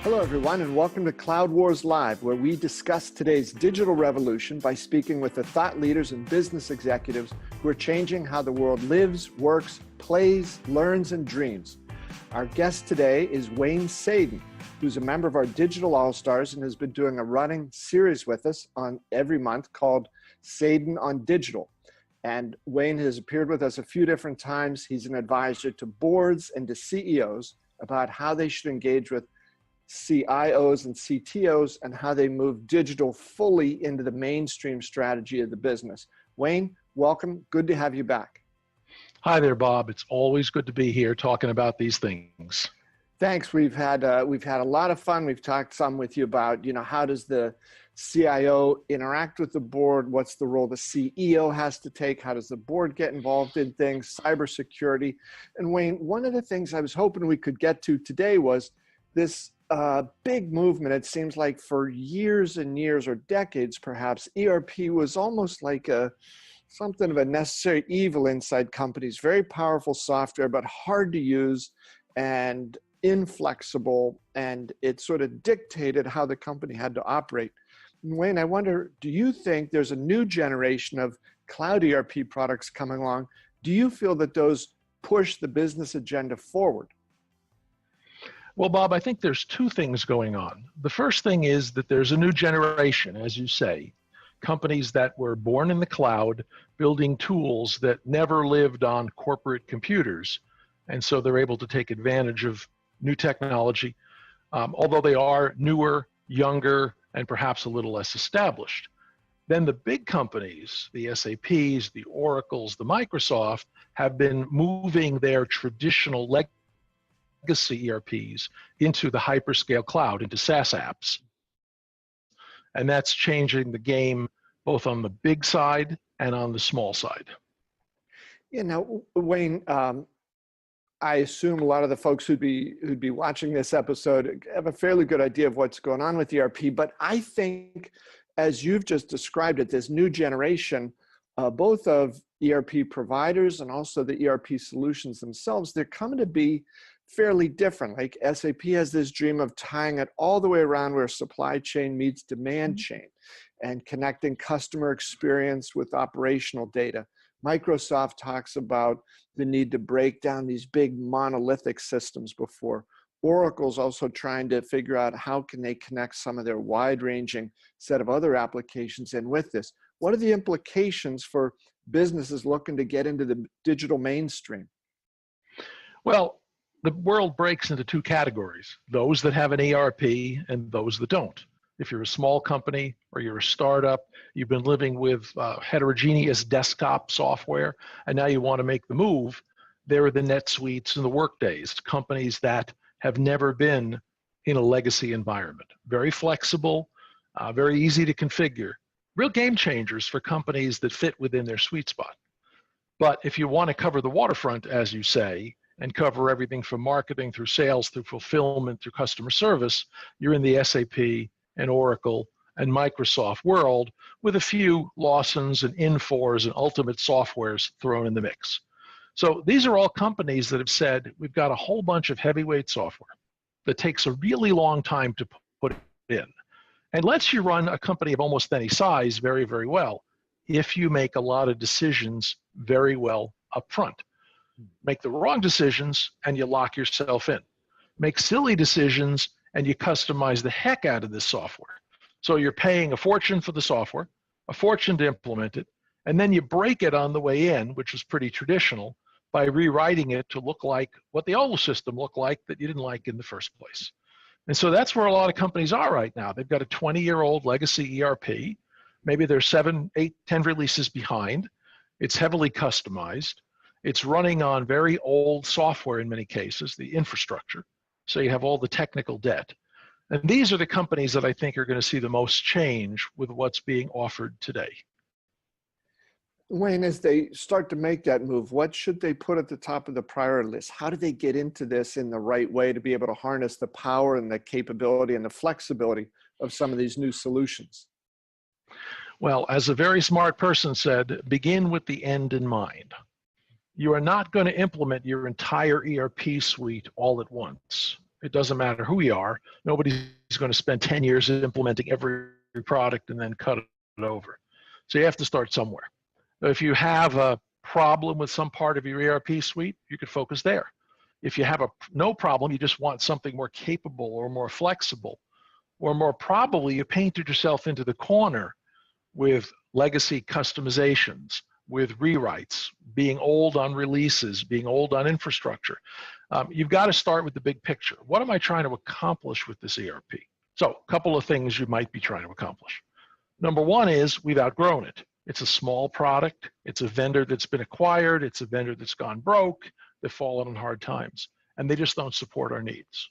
Hello, everyone, and welcome to Cloud Wars Live, where we discuss today's digital revolution by speaking with the thought leaders and business executives who are changing how the world lives, works, plays, learns, and dreams. Our guest today is Wayne Sadin, who's a member of our Digital All-Stars and has been doing a running series with us on every month called Sadin on Digital. And Wayne has appeared with us a few different times. He's an advisor to boards and to CEOs about how they should engage with CIOs and CTOs and how they move digital fully into the mainstream strategy of the business. Wayne, welcome. Good to have you back. Hi there, Bob. It's always good to be here talking about these things. Thanks. We've had a lot of fun. We've talked some with you about, how does the CIO interact with the board? What's the role the CEO has to take? How does the board get involved in things? Cybersecurity. And Wayne, one of the things I was hoping we could get to today was this big movement. It seems like for years and years or decades, perhaps, ERP was almost like something of a necessary evil inside companies. Very powerful software, but hard to use and inflexible. And it sort of dictated how the company had to operate. Wayne, I wonder, do you think there's a new generation of cloud ERP products coming along? Do you feel that those push the business agenda forward? Well, Bob, I think there's two things going on. The first thing is that there's a new generation, as you say, companies that were born in the cloud, building tools that never lived on corporate computers. And so they're able to take advantage of new technology, although they are newer, younger, and perhaps a little less established. Then the big companies, the SAPs, the Oracles, the Microsoft, have been moving their traditional legacy ERPs into the hyperscale cloud, into SaaS apps. And that's changing the game both on the big side and on the small side. Wayne, I assume a lot of the folks who'd be watching this episode have a fairly good idea of what's going on with ERP, but I think, as you've just described it, this new generation, both of ERP providers and also the ERP solutions themselves, they're coming to be fairly different. Like SAP has this dream of tying it all the way around where supply chain meets demand chain and connecting customer experience with operational data. Microsoft talks about the need to break down these big monolithic systems before. Oracle's also trying to figure out how can they connect some of their wide-ranging set of other applications in with this. What are the implications for businesses looking to get into the digital mainstream? Well, the world breaks into two categories, those that have an ERP and those that don't. If you're a small company or you're a startup, you've been living with heterogeneous desktop software, and now you want to make the move, there are the NetSuites and the Workdays, companies that have never been in a legacy environment. Very flexible, very easy to configure. Real game changers for companies that fit within their sweet spot. But if you want to cover the waterfront, as you say, and cover everything from marketing through sales, through fulfillment, through customer service, you're in the SAP and Oracle and Microsoft world with a few Lawsons and Infors and Ultimate Softwares thrown in the mix. So these are all companies that have said, we've got a whole bunch of heavyweight software that takes a really long time to put in and lets you run a company of almost any size very, very well if you make a lot of decisions very well up front. Make the wrong decisions and you lock yourself in. Make silly decisions and you customize the heck out of this software. So you're paying a fortune for the software, a fortune to implement it, and then you break it on the way in, which is pretty traditional, by rewriting it to look like what the old system looked like that you didn't like in the first place. And so that's where a lot of companies are right now. They've got a 20-year-old legacy ERP. Maybe they're 7, 8, 10 releases behind. It's heavily customized. It's running on very old software in many cases, the infrastructure. So you have all the technical debt. And these are the companies that I think are going to see the most change with what's being offered today. Wayne, as they start to make that move, what should they put at the top of the priority list? How do they get into this in the right way to be able to harness the power and the capability and the flexibility of some of these new solutions? Well, as a very smart person said, begin with the end in mind. You are not going to implement your entire ERP suite all at once. It doesn't matter who you are. Nobody's going to spend 10 years implementing every product and then cut it over. So you have to start somewhere. If you have a problem with some part of your ERP suite, you could focus there. If you have no problem, you just want something more capable or more flexible, or more probably you painted yourself into the corner with legacy customizations, with rewrites, being old on releases, being old on infrastructure. You've got to start with the big picture. What am I trying to accomplish with this ERP? So a couple of things you might be trying to accomplish. Number one is we've outgrown it. It's a small product. It's a vendor that's been acquired. It's a vendor that's gone broke. They've fallen on hard times, and they just don't support our needs.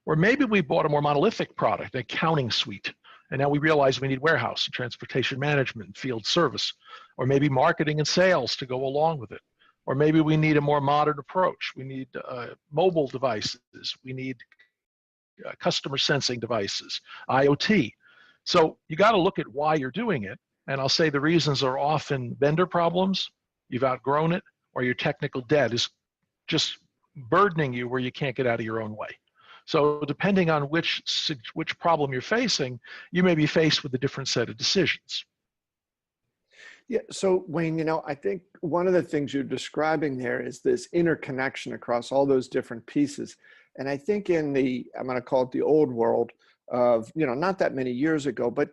Or maybe we bought a more monolithic product, an accounting suite, and now we realize we need warehouse and transportation management and field service, or maybe marketing and sales to go along with it. Or maybe we need a more modern approach. We need mobile devices. We need customer sensing devices, IoT. So you got to look at why you're doing it. And I'll say the reasons are often vendor problems, you've outgrown it, or your technical debt is just burdening you where you can't get out of your own way. So depending on which problem you're facing, you may be faced with a different set of decisions. Yeah, so Wayne, I think one of the things you're describing there is this interconnection across all those different pieces. And I think in I'm going to call it the old world of, not that many years ago, but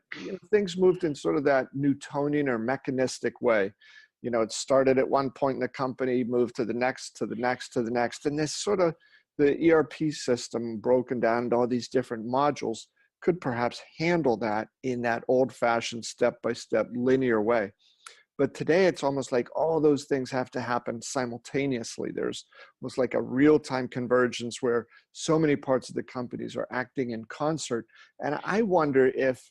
things moved in sort of that Newtonian or mechanistic way. It started at one point in the company, moved to the next, to the next, to the next. And this sort of the ERP system broken down into all these different modules could perhaps handle that in that old-fashioned step-by-step linear way. But today it's almost like all those things have to happen simultaneously. There's almost like a real-time convergence where so many parts of the companies are acting in concert. And I wonder if,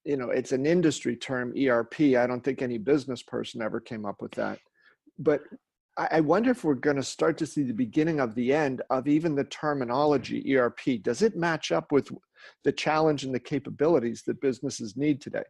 it's an industry term, ERP. I don't think any business person ever came up with that. But I wonder if we're going to start to see the beginning of the end of even the terminology ERP. Does it match up with the challenge and the capabilities that businesses need today?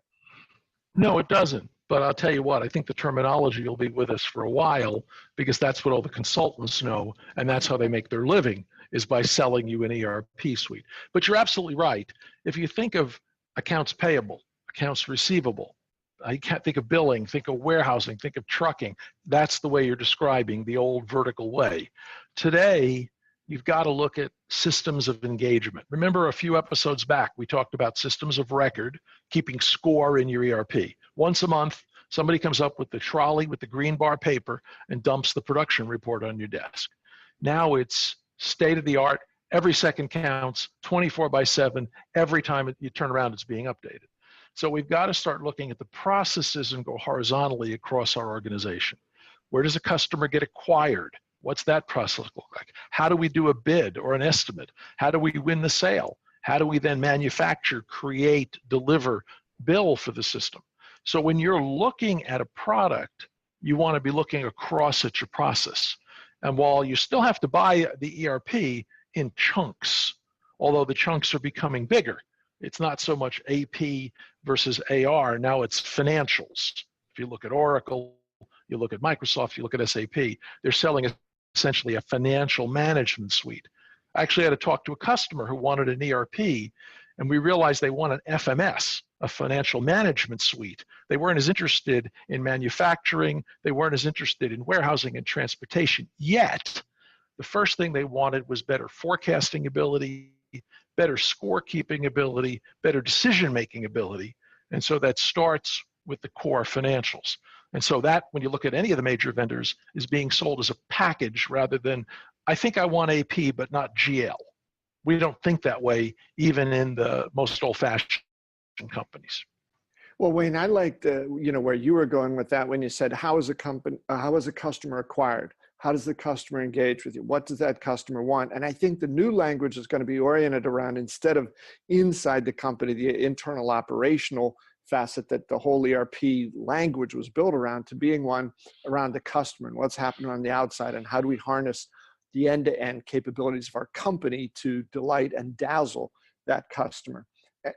No, it doesn't. But I'll tell you what, I think the terminology will be with us for a while because that's what all the consultants know, and that's how they make their living, is by selling you an ERP suite. But you're absolutely right. If you think of accounts payable, accounts receivable, I can't think of billing, think of warehousing, think of trucking. That's the way you're describing the old vertical way. Today, you've got to look at systems of engagement. Remember a few episodes back, we talked about systems of record, keeping score in your ERP. Once a month, somebody comes up with the trolley with the green bar paper and dumps the production report on your desk. Now it's state of the art. Every second counts, 24/7. Every time you turn around, it's being updated. So we've got to start looking at the processes and go horizontally across our organization. Where does a customer get acquired? What's that process look like? How do we do a bid or an estimate? How do we win the sale? How do we then manufacture, create, deliver, bill for the system? So when you're looking at a product, you want to be looking across at your process. And while you still have to buy the ERP in chunks, although the chunks are becoming bigger, it's not so much AP versus AR. Now it's financials. If you look at Oracle, you look at Microsoft, you look at SAP, they're selling essentially a financial management suite. I actually had to talk to a customer who wanted an ERP, and we realized they want an FMS, a financial management suite. They weren't as interested in manufacturing. They weren't as interested in warehousing and transportation. Yet, the first thing they wanted was better forecasting ability, better scorekeeping ability, better decision-making ability. And so that starts with the core financials. And so that, when you look at any of the major vendors, is being sold as a package rather than, I think I want AP, but not GL. We don't think that way, even in the most old-fashioned companies. Well, Wayne, I liked where you were going with that when you said, how is a customer acquired? How does the customer engage with you? What does that customer want? And I think the new language is going to be oriented around, instead of inside the company, the internal operational facet that the whole ERP language was built around, to being one around the customer and what's happening on the outside, and how do we harness the end-to-end capabilities of our company to delight and dazzle that customer.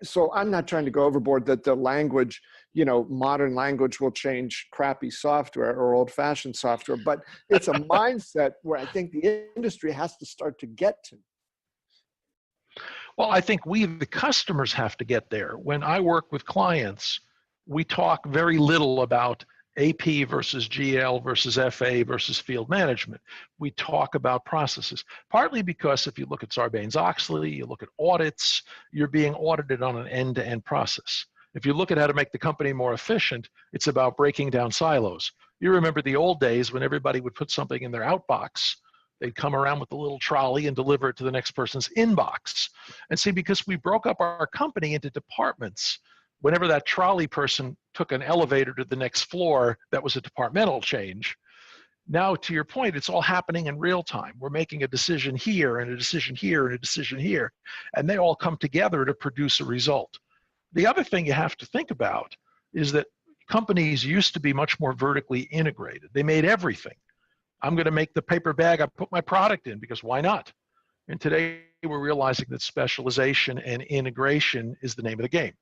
So I'm not trying to go overboard that the language, modern language will change crappy software or old-fashioned software, but it's a mindset where I think the industry has to start to get to. Well, I think we, the customers, have to get there. When I work with clients, we talk very little about AP versus GL versus FA versus field management. We talk about processes, partly because if you look at Sarbanes-Oxley, you look at audits, you're being audited on an end-to-end process. If you look at how to make the company more efficient, it's about breaking down silos. You remember the old days when everybody would put something in their outbox. They'd come around with a little trolley and deliver it to the next person's inbox. And see, because we broke up our company into departments, whenever that trolley person took an elevator to the next floor, that was a departmental change. Now, to your point, it's all happening in real time. We're making a decision here and a decision here and a decision here, and they all come together to produce a result. The other thing you have to think about is that companies used to be much more vertically integrated. They made everything. I'm going to make the paper bag I put my product in because why not? And today we're realizing that specialization and integration is the name of the game.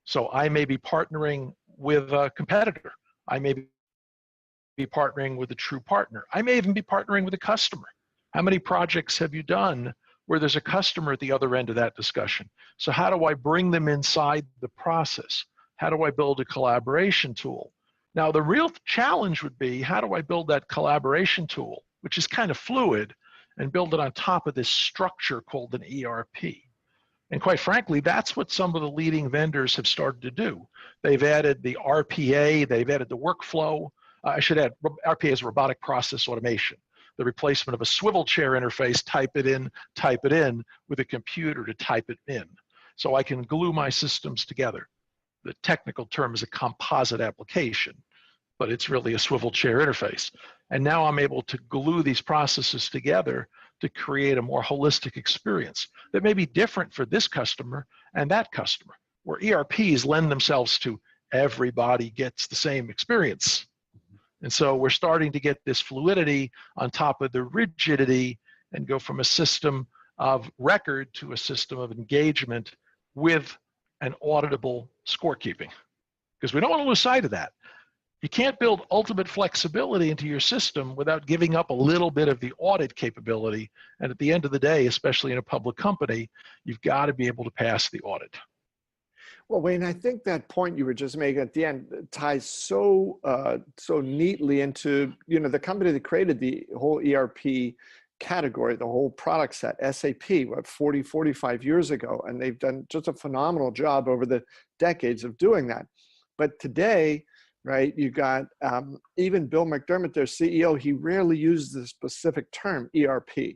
So I may be partnering with a competitor. I may be partnering with a true partner. I may even be partnering with a customer. How many projects have you done where there's a customer at the other end of that discussion? So how do I bring them inside the process? How do I build a collaboration tool? Now, the real challenge would be, how do I build that collaboration tool, which is kind of fluid, and build it on top of this structure called an ERP? And quite frankly, that's what some of the leading vendors have started to do. They've added the RPA, they've added the workflow. I should add, RPA is robotic process automation, the replacement of a swivel chair interface, type it in, with a computer to type it in. So I can glue my systems together. The technical term is a composite application, but it's really a swivel chair interface. And now I'm able to glue these processes together to create a more holistic experience that may be different for this customer and that customer, where ERPs lend themselves to everybody gets the same experience. And so we're starting to get this fluidity on top of the rigidity and go from a system of record to a system of engagement with an auditable scorekeeping, because we don't want to lose sight of that. You can't build ultimate flexibility into your system without giving up a little bit of the audit capability. And at the end of the day, especially in a public company, you've got to be able to pass the audit. Well, Wayne, I think that point you were just making at the end ties so neatly into, the company that created the whole ERP category, the whole product set, SAP, 40, 45 years ago. And they've done just a phenomenal job over the decades of doing that. But today, right, you got even Bill McDermott, their CEO, he rarely uses the specific term ERP,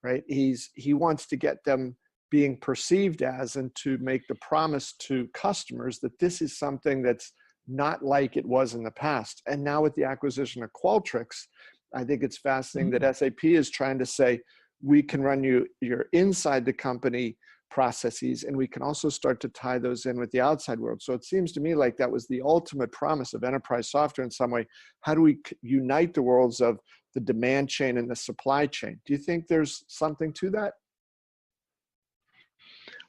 right? He wants to get them being perceived as, and to make the promise to customers that this is something that's not like it was in the past. And now with the acquisition of Qualtrics, I think it's fascinating that SAP is trying to say, we can run your inside the company processes, and we can also start to tie those in with the outside world. So it seems to me like that was the ultimate promise of enterprise software in some way. How do we unite the worlds of the demand chain and the supply chain? Do you think there's something to that?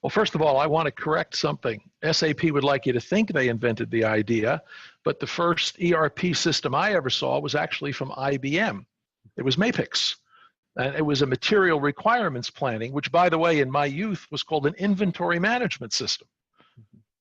Well, first of all, I want to correct something. SAP would like you to think they invented the idea, but the first ERP system I ever saw was actually from IBM. It was Mapix. And it was a material requirements planning, which, by the way, in my youth was called an inventory management system.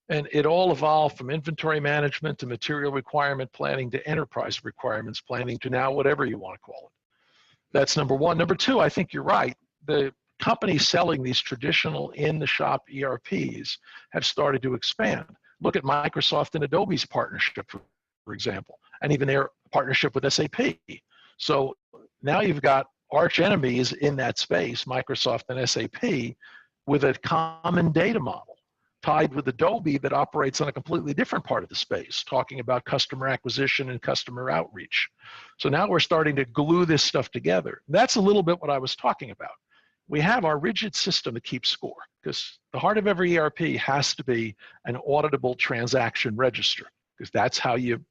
And it all evolved from inventory management to material requirement planning to enterprise requirements planning to now whatever you want to call it. That's number one. Number two, I think you're right. The companies selling these traditional in-the-shop ERPs have started to expand. Look at Microsoft and Adobe's partnership, for example, and even their partnership with SAP. So now you've got arch enemies in that space, Microsoft and SAP, with a common data model tied with Adobe that operates on a completely different part of the space, talking about customer acquisition and customer outreach. So now we're starting to glue this stuff together. That's a little bit what I was talking about. We have our rigid system that keeps score, because the heart of every ERP has to be an auditable transaction register, because that's how you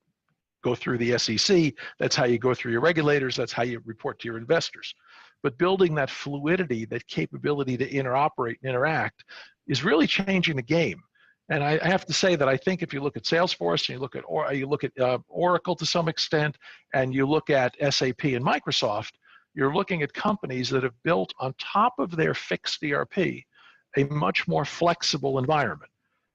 go through the SEC, that's how you go through your regulators, that's how you report to your investors. But building that fluidity, that capability to interoperate and interact is really changing the game. And I have to say that I think if you look at Salesforce, and you look at Oracle to some extent, and you look at SAP and Microsoft, you're looking at companies that have built on top of their fixed ERP, a much more flexible environment.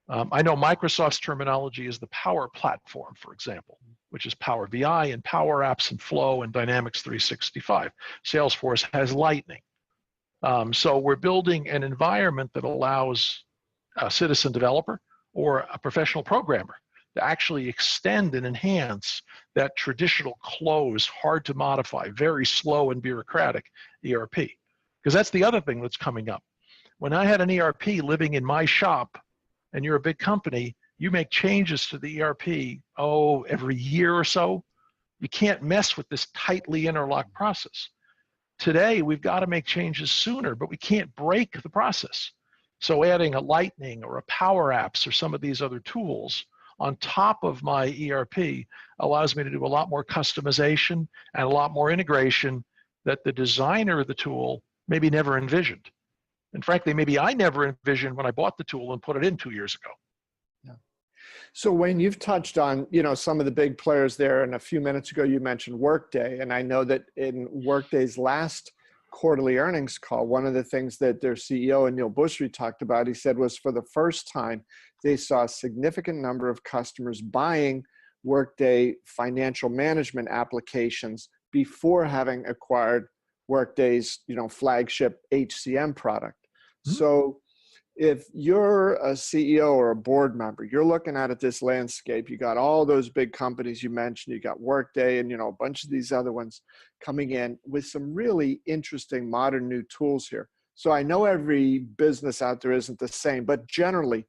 I know Microsoft's terminology is the Power Platform, for example, which is Power BI and Power Apps and Flow and Dynamics 365. Salesforce has Lightning. So we're building an environment that allows a citizen developer or a professional programmer to actually extend and enhance that traditional closed, hard to modify, very slow and bureaucratic ERP. Because that's the other thing that's coming up. When I had an ERP living in my shop, and you're a big company, you make changes to the ERP, every year or so. You can't mess with this tightly interlocked process. Today, we've got to make changes sooner, but we can't break the process. So adding a Lightning or a Power Apps or some of these other tools on top of my ERP allows me to do a lot more customization and a lot more integration that the designer of the tool maybe never envisioned. And frankly, maybe I never envisioned when I bought the tool and put it in 2 years ago. Yeah. So Wayne, you've touched on, some of the big players there, and a few minutes ago you mentioned Workday, and I know that in Workday's last quarterly earnings call, one of the things that their CEO, Anil Bushri, talked about, he said, was for the first time they saw a significant number of customers buying Workday financial management applications before having acquired Workday's flagship HCM product. Mm-hmm. So if you're a CEO or a board member, you're looking at this landscape, you got all those big companies you mentioned, you got Workday and a bunch of these other ones coming in with some really interesting modern new tools here. So I know every business out there isn't the same, but generally,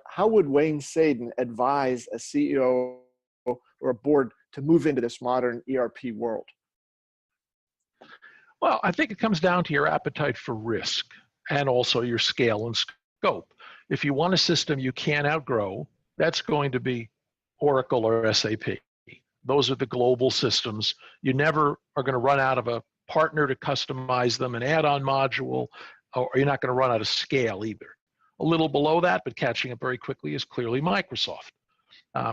how would Wayne Sadin advise a CEO or a board to move into this modern ERP world? Well, I think it comes down to your appetite for risk and also your scale and scope. If you want a system you can't outgrow, that's going to be Oracle or SAP. Those are the global systems. You never are going to run out of a partner to customize them, an add-on module, or you're not going to run out of scale either. A little below that, but catching up very quickly, is clearly Microsoft.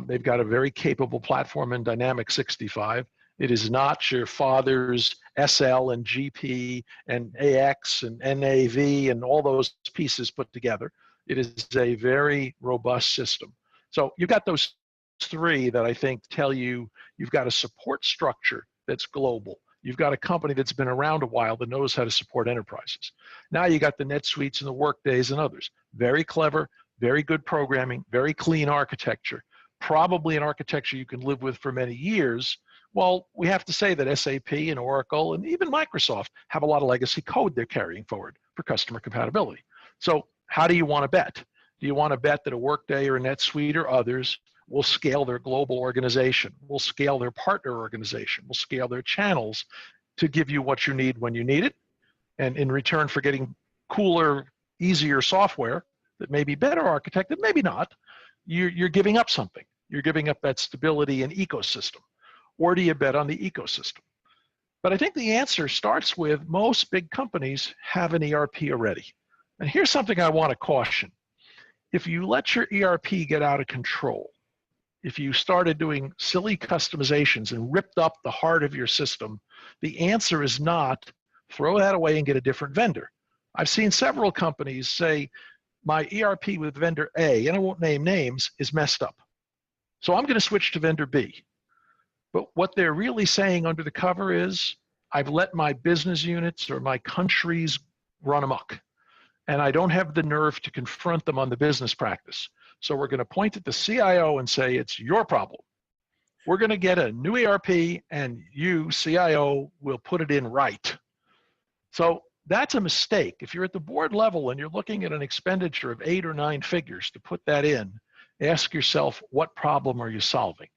They've got a very capable platform in Dynamics 65. It is not your father's SL and GP and AX and NAV and all those pieces put together. It is a very robust system. So you've got those three that I think tell you you've got a support structure that's global. You've got a company that's been around a while that knows how to support enterprises. Now you got the NetSuites and the Workdays and others. Very clever, very good programming, very clean architecture, probably an architecture you can live with for many years. Well, we have to say that SAP and Oracle and even Microsoft have a lot of legacy code they're carrying forward for customer compatibility. So how do you want to bet? Do you want to bet that a Workday or a NetSuite or others will scale their global organization, will scale their partner organization, will scale their channels to give you what you need when you need it, and in return for getting cooler, easier software that may be better architected, maybe not, you're giving up something. You're giving up that stability and ecosystem. Or do you bet on the ecosystem? But I think the answer starts with most big companies have an ERP already. And here's something I want to caution. If you let your ERP get out of control, if you started doing silly customizations and ripped up the heart of your system, the answer is not throw that away and get a different vendor. I've seen several companies say, my ERP with vendor A, and I won't name names, is messed up. So I'm going to switch to vendor B. But what they're really saying under the cover is, I've let my business units or my countries run amok, and I don't have the nerve to confront them on the business practice. So we're going to point at the CIO and say, it's your problem. We're going to get a new ERP, and you, CIO, will put it in right. So that's a mistake. If you're at the board level and you're looking at an expenditure of 8 or 9 figures to put that in, ask yourself, what problem are you solving?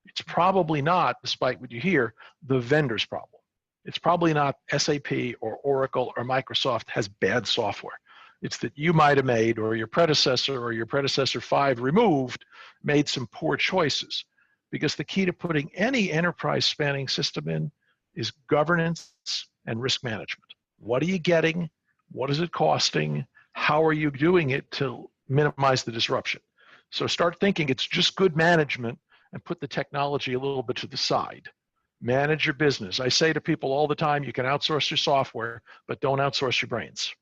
It's probably not, despite what you hear, the vendor's problem. It's probably not SAP or Oracle or Microsoft has bad software. It's that you might have made, or your predecessor 5 removed, made some poor choices. Because the key to putting any enterprise spanning system in is governance and risk management. What are you getting? What is it costing? How are you doing it to minimize the disruption? So start thinking it's just good management and put the technology a little bit to the side. Manage your business. I say to people all the time, you can outsource your software, but don't outsource your brains.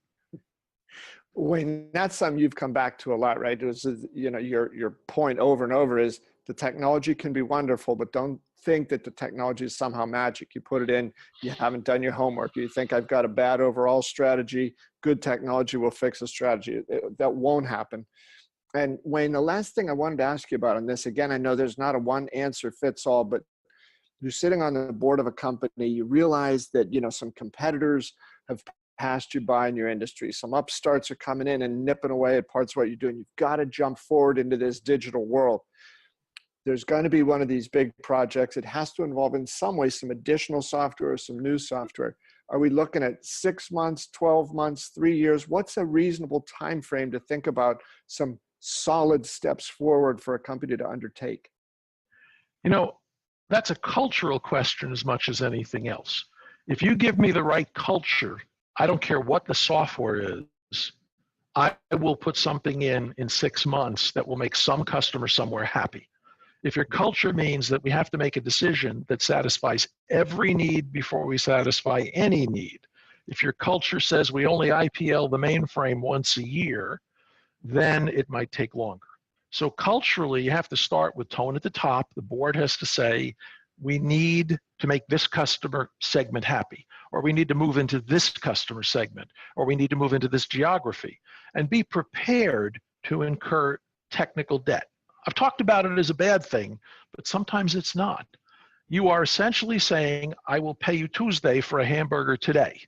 Wayne, that's something you've come back to a lot, right? It was, you know, your point over and over is the technology can be wonderful, but don't think that the technology is somehow magic. You put it in, you haven't done your homework. You think I've got a bad overall strategy, good technology will fix the strategy. That won't happen. And Wayne, the last thing I wanted to ask you about on this, again, I know there's not a one answer fits all, but you're sitting on the board of a company, you realize that, you know, some competitors have passed you by in your industry. Some upstarts are coming in and nipping away at parts of what you're doing. You've got to jump forward into this digital world. There's going to be one of these big projects. It has to involve in some way some additional software or some new software. Are we looking at 6 months, 12 months, 3 years? What's a reasonable time frame to think about some solid steps forward for a company to undertake? You know, that's a cultural question as much as anything else. If you give me the right culture, I don't care what the software is, I will put something in 6 months that will make some customer somewhere happy. If your culture means that we have to make a decision that satisfies every need before we satisfy any need, if your culture says we only IPL the mainframe once a year, then it might take longer. So culturally, you have to start with tone at the top. The board has to say, we need to make this customer segment happy, or we need to move into this customer segment, or we need to move into this geography, and be prepared to incur technical debt. I've talked about it as a bad thing, but sometimes it's not. You are essentially saying, I will pay you Tuesday for a hamburger today.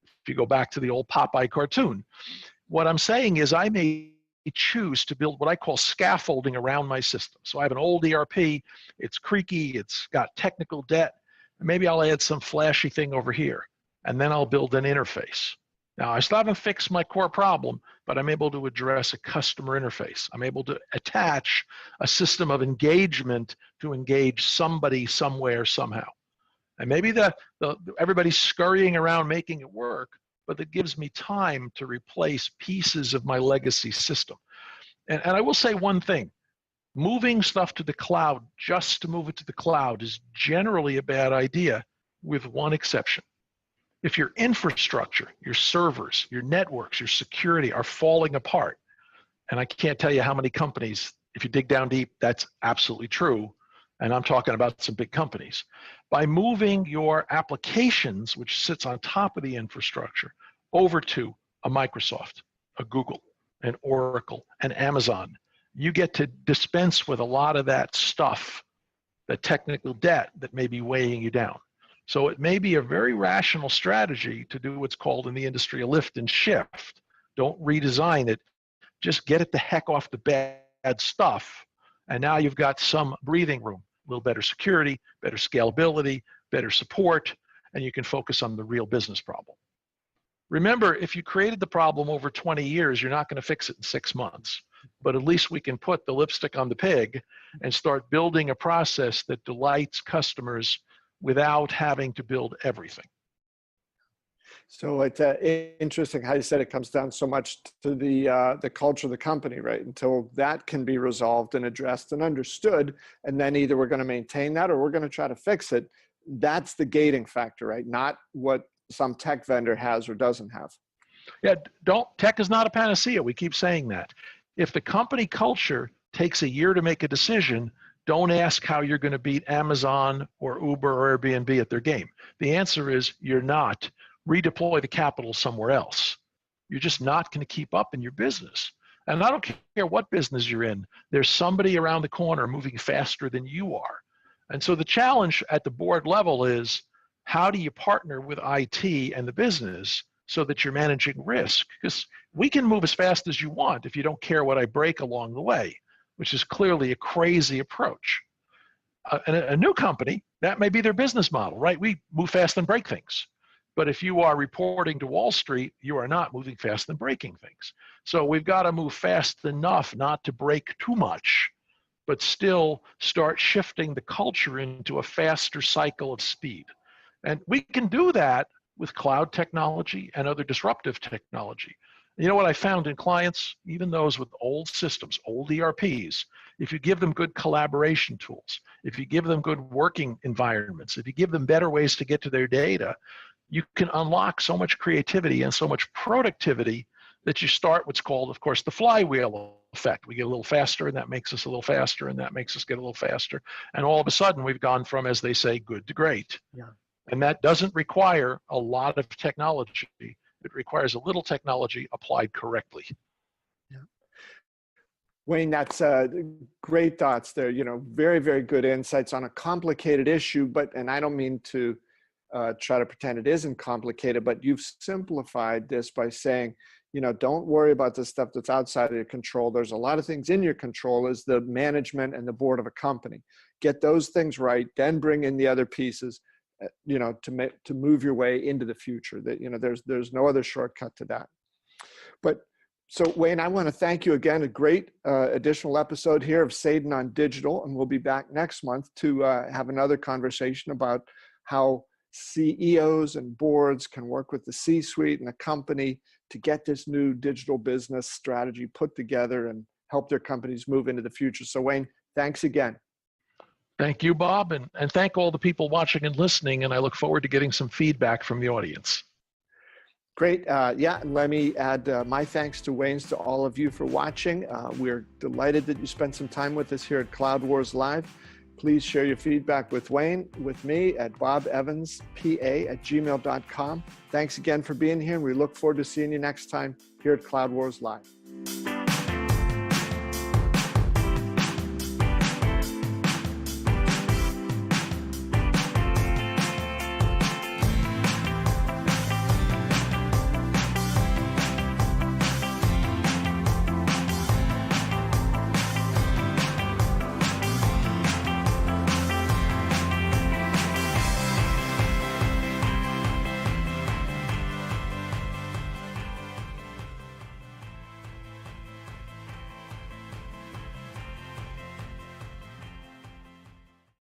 If you go back to the old Popeye cartoon, what I'm saying is I may choose to build what I call scaffolding around my system. So I have an old ERP, it's creaky, it's got technical debt, and maybe I'll add some flashy thing over here, and then I'll build an interface. Now, I still haven't fixed my core problem, but I'm able to address a customer interface. I'm able to attach a system of engagement to engage somebody, somewhere, somehow. And maybe everybody's scurrying around making it work, but that gives me time to replace pieces of my legacy system. And I will say one thing, moving stuff to the cloud just to move it to the cloud is generally a bad idea, with one exception. If your infrastructure, your servers, your networks, your security are falling apart, and I can't tell you how many companies, if you dig down deep, that's absolutely true, and I'm talking about some big companies. By moving your applications, which sits on top of the infrastructure, over to a Microsoft, a Google, an Oracle, an Amazon, you get to dispense with a lot of that stuff, the technical debt that may be weighing you down. So it may be a very rational strategy to do what's called in the industry a lift and shift. Don't redesign it, just get it the heck off the bad stuff. And now you've got some breathing room, a little better security, better scalability, better support, and you can focus on the real business problem. Remember, if you created the problem over 20 years, you're not going to fix it in 6 months. But at least we can put the lipstick on the pig and start building a process that delights customers without having to build everything. So it's interesting how you said it comes down so much to the culture of the company, right? Until that can be resolved and addressed and understood, and then either we're going to maintain that or we're going to try to fix it. That's the gating factor, right? Not what some tech vendor has or doesn't have. Yeah, tech is not a panacea. We keep saying that. If the company culture takes a year to make a decision, don't ask how you're going to beat Amazon or Uber or Airbnb at their game. The answer is you're not. Redeploy the capital somewhere else. You're just not going to keep up in your business. And I don't care what business you're in, there's somebody around the corner moving faster than you are. And so the challenge at the board level is, how do you partner with IT and the business so that you're managing risk? Because we can move as fast as you want if you don't care what I break along the way, which is clearly a crazy approach. A new company, that may be their business model, right? We move fast and break things. But if you are reporting to Wall Street, you are not moving fast and breaking things. So we've got to move fast enough not to break too much, but still start shifting the culture into a faster cycle of speed. And we can do that with cloud technology and other disruptive technology. You know what I found in clients, even those with old systems, old ERPs, if you give them good collaboration tools, if you give them good working environments, if you give them better ways to get to their data, you can unlock so much creativity and so much productivity that you start what's called, of course, the flywheel effect. We get a little faster, and that makes us a little faster, and that makes us get a little faster. And all of a sudden, we've gone from, as they say, good to great. Yeah. And that doesn't require a lot of technology. It requires a little technology applied correctly. Yeah. Wayne, that's great thoughts there. Very, very good insights on a complicated issue. And I don't mean to try to pretend it isn't complicated, but you've simplified this by saying, don't worry about the stuff that's outside of your control. There's a lot of things in your control as the management and the board of a company. Get those things right, then bring in the other pieces, to move your way into the future. That, there's no other shortcut to that. But so Wayne, I want to thank you again. A great additional episode here of Sadin on Digital, and we'll be back next month to have another conversation about how CEOs and boards can work with the C-suite and the company to get this new digital business strategy put together and help their companies move into the future. So Wayne, thanks again. Thank you, Bob, and thank all the people watching and listening, and I look forward to getting some feedback from the audience. Great. And let me add my thanks to Wayne's to all of you for watching. We're delighted that you spent some time with us here at Cloud Wars Live. Please share your feedback with Wayne, with me at bobevanspa@gmail.com. Thanks again for being here, and we look forward to seeing you next time here at Cloud Wars Live.